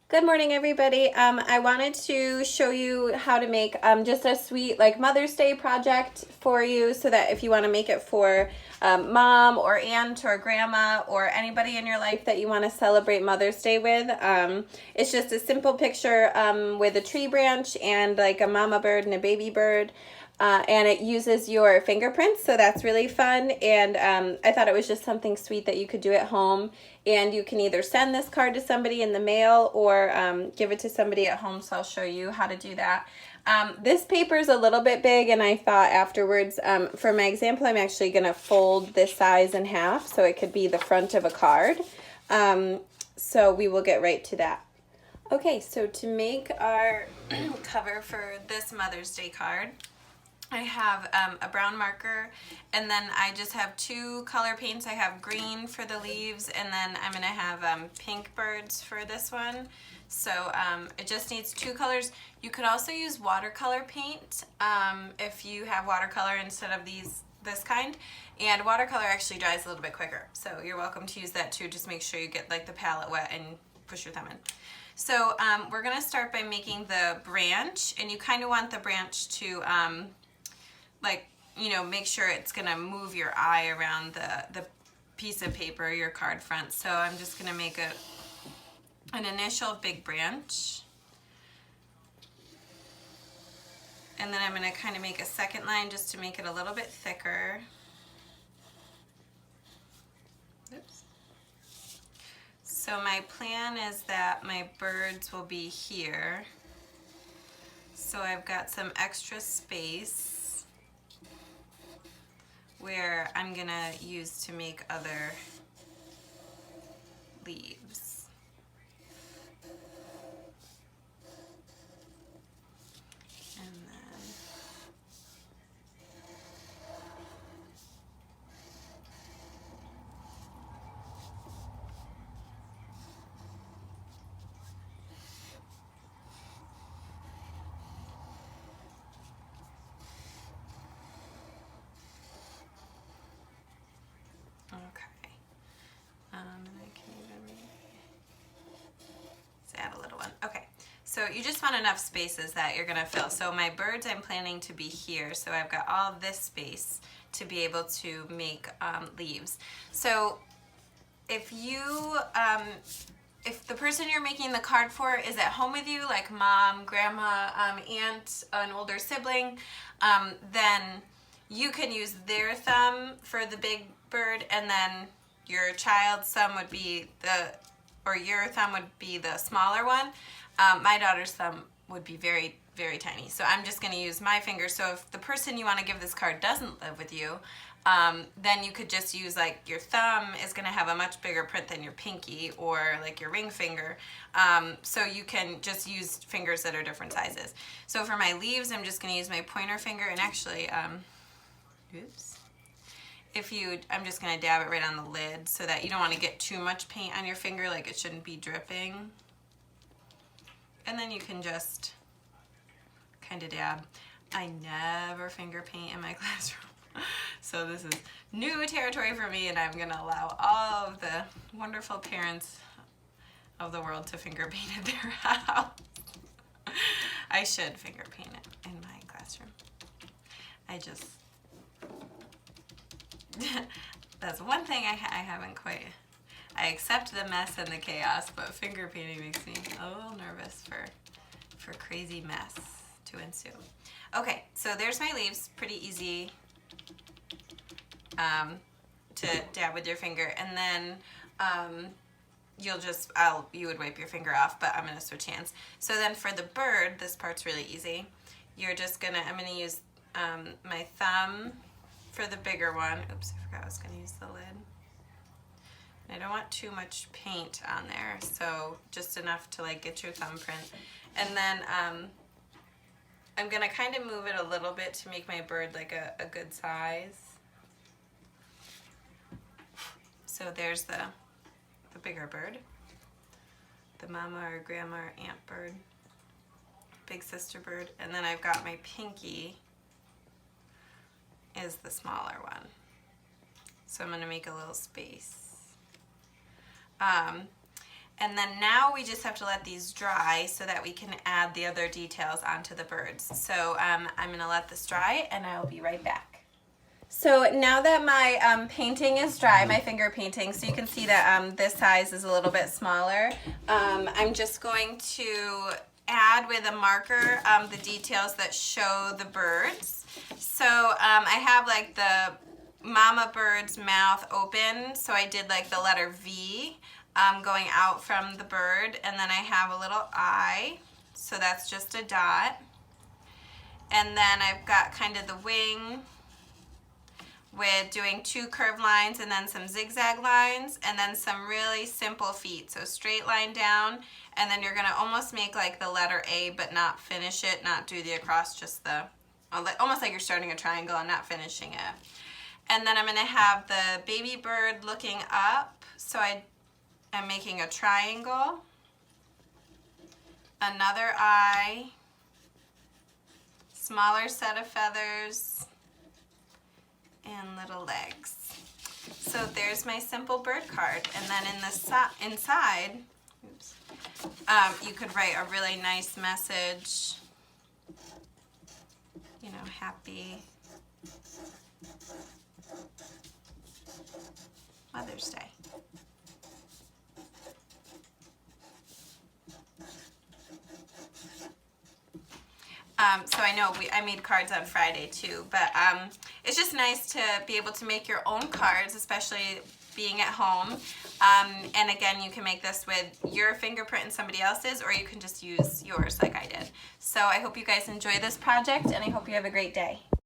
Good morning, everybody. I wanted to show you how to make just a sweet like Mother's Day project for you so that if you want to make it for mom or aunt or grandma or anybody in your life that you want to celebrate Mother's Day with. It's just a simple picture with a tree branch and like a mama bird and a baby bird. And it uses your fingerprints, so that's really fun. And I thought it was just something sweet that you could do at home. And you can either send this card to somebody in the mail or give it to somebody at home, so I'll show you how to do that. This paper is a little bit big, and I thought afterwards, for my example, I'm actually going to fold this size in half so it could be the front of a card. So we will get right to that. Okay, so to make our cover for this Mother's Day card, I have a brown marker, and then I just have two color paints. I have green for the leaves, and then I'm going to have pink birds for this one. So it just needs two colors. You could also use watercolor paint if you have watercolor instead of this kind. And watercolor actually dries a little bit quicker, so you're welcome to use that too. Just make sure you get like the palette wet and push your thumb in. So we're going to start by making the branch, and you kind of want the branch to make sure it's gonna move your eye around the piece of paper, your card front. So I'm just gonna make an initial big branch. And then I'm gonna kind of make a second line just to make it a little bit thicker. Oops. So my plan is that my birds will be here. So I've got some extra space where I'm gonna use to make other leaves. And then okay. I can even let's add a little one. Okay, so you just want enough spaces that you're gonna fill. So my birds I'm planning to be here, so I've got all this space to be able to make leaves. So if you if the person you're making the card for is at home with you, like mom, grandma, aunt, an older sibling, then you can use their thumb for the big bird, and then your child's thumb would be your thumb would be the smaller one. My daughter's thumb would be very, very tiny. So I'm just gonna use my finger. So if the person you wanna give this card doesn't live with you, then you could just use like your thumb is gonna have a much bigger print than your pinky or like your ring finger. So you can just use fingers that are different sizes. So for my leaves, I'm just gonna use my pointer finger, and actually, oops. I'm just gonna dab it right on the lid so that you don't wanna get too much paint on your finger, like it shouldn't be dripping. And then you can just kind of dab. I never finger paint in my classroom. So this is new territory for me, and I'm gonna allow all of the wonderful parents of the world to finger paint at their house. I should finger paint it in my classroom. That's one thing I haven't quite. I accept the mess and the chaos, but finger painting makes me a little nervous for crazy mess to ensue. Okay, so there's my leaves. Pretty easy to dab with your finger, and then you would wipe your finger off, but I'm gonna switch hands. So then for the bird, this part's really easy. I'm gonna use my thumb for the bigger one. Oops, I forgot I was gonna use the lid. I don't want too much paint on there, so just enough to like get your thumbprint. And then I'm gonna kind of move it a little bit to make my bird like a good size. So there's the bigger bird, the mama or grandma or aunt bird, big sister bird, and then I've got my pinky is the smaller one. So I'm gonna make a little space. And then now we just have to let these dry so that we can add the other details onto the birds. So I'm gonna let this dry and I'll be right back. So now that my painting is dry, my finger painting, so you can see that this size is a little bit smaller, I'm just going to add with a marker the details that show the birds. So I have like the mama bird's mouth open, so I did like the letter V going out from the bird, and then I have a little eye, so that's just a dot. And then I've got kind of the wing with doing 2 curved lines and then some zigzag lines, and then some really simple feet. So straight line down, and then you're gonna almost make like the letter A but not finish it, not do the across, just the, almost like you're starting a triangle and not finishing it. And then I'm gonna have the baby bird looking up, so I'm making a triangle, another eye, smaller set of feathers, and little legs. So there's my simple bird card. And then in the inside, oops, you could write a really nice message, you know, happy Mother's Day. So I know I made cards on Friday too, but it's just nice to be able to make your own cards, especially being at home. And again, you can make this with your fingerprint and somebody else's, or you can just use yours like I did. So I hope you guys enjoy this project, and I hope you have a great day.